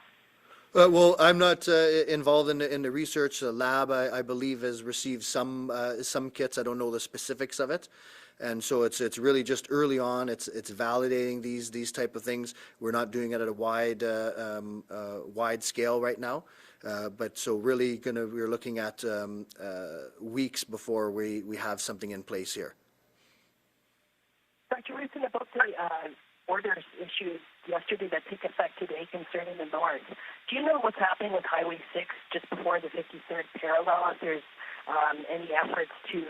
Speaker 11: Well, I'm not involved in the research. The lab, I believe, has received some kits. I don't know the specifics of it. And so it's really just early on. It's validating these type of things. We're not doing it at a wide scale right now. But so really we're looking at weeks before we have something in place here.
Speaker 14: Dr. Roussin, about the orders issued yesterday that take effect today concerning the north, do you know what's happening with Highway 6 just before the 53rd parallel? If there's any efforts to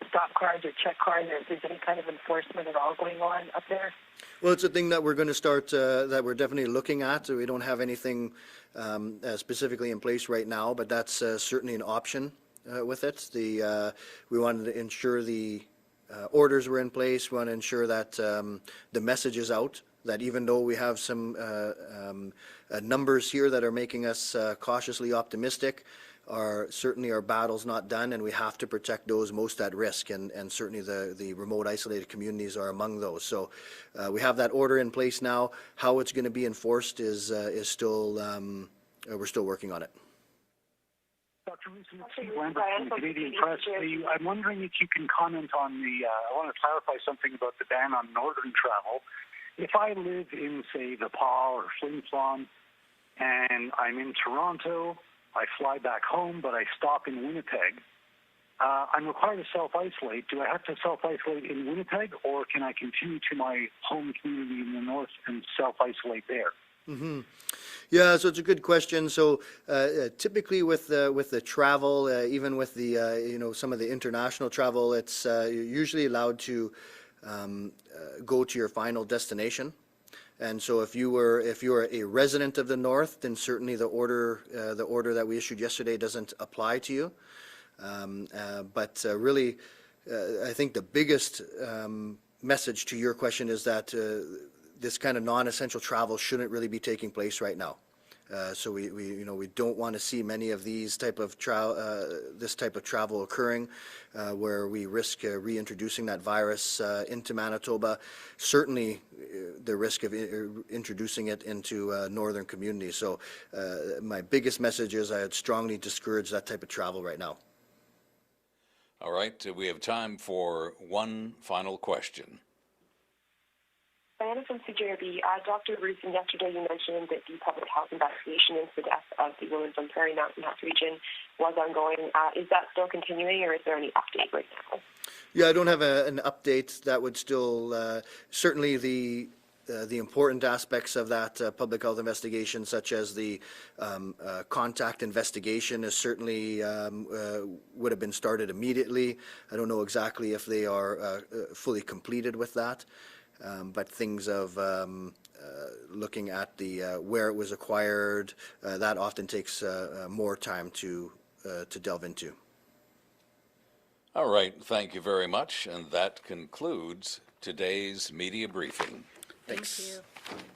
Speaker 14: stop cars or check cars, or if there's any kind of enforcement at all going on up there?
Speaker 11: Well, it's a thing that we're going to start, that we're definitely looking at. We don't have anything specifically in place right now, but that's certainly an option with it. We wanted to ensure the orders were in place. We want to ensure that the message is out, that even though we have some numbers here that are making us cautiously optimistic, certainly our battle's not done, and we have to protect those most at risk, and certainly the remote isolated communities are among those. So we have that order in place now. How it's going to be enforced is still, we're still working on it.
Speaker 10: Dr. Roussin, Steve Lambert from the Canadian Press. I'm wondering if you can comment on I want to clarify something about the ban on northern travel. If I live in, say, the Pas or Flin Flon, and I'm in Toronto, I fly back home, but I stop in Winnipeg, I'm required to self-isolate. Do I have to self-isolate in Winnipeg, or can I continue to my home community in the north and self-isolate there?
Speaker 11: Mm-hmm. Yeah, so it's a good question. So typically with the travel, even with the some of the international travel, it's you're usually allowed to go to your final destination. And so if you were a resident of the north, then certainly the order that we issued yesterday doesn't apply to you. But really, I think the biggest message to your question is that this kind of non-essential travel shouldn't really be taking place right now. So we don't want to see many of these type of travel occurring, where we risk reintroducing that virus into Manitoba. Certainly, the risk of introducing it into northern communities. So, my biggest message is I'd strongly discourage that type of travel right now.
Speaker 2: All right, we have time for one final question.
Speaker 17: Diana from CJRB. Dr. Roussin, yesterday you mentioned that the public health investigation into the death of the woman from Prairie Mountain Health Region was ongoing. Is that still continuing, or is there any update right now?
Speaker 11: Yeah, I don't have an update. That would still certainly the important aspects of that public health investigation, such as the contact investigation, is certainly would have been started immediately. I don't know exactly if they are fully completed with that. But things of looking at the where it was acquired, that often takes more time to delve into.
Speaker 2: All right, thank you very much, and that concludes today's media briefing.
Speaker 11: Thanks.
Speaker 12: Thank you.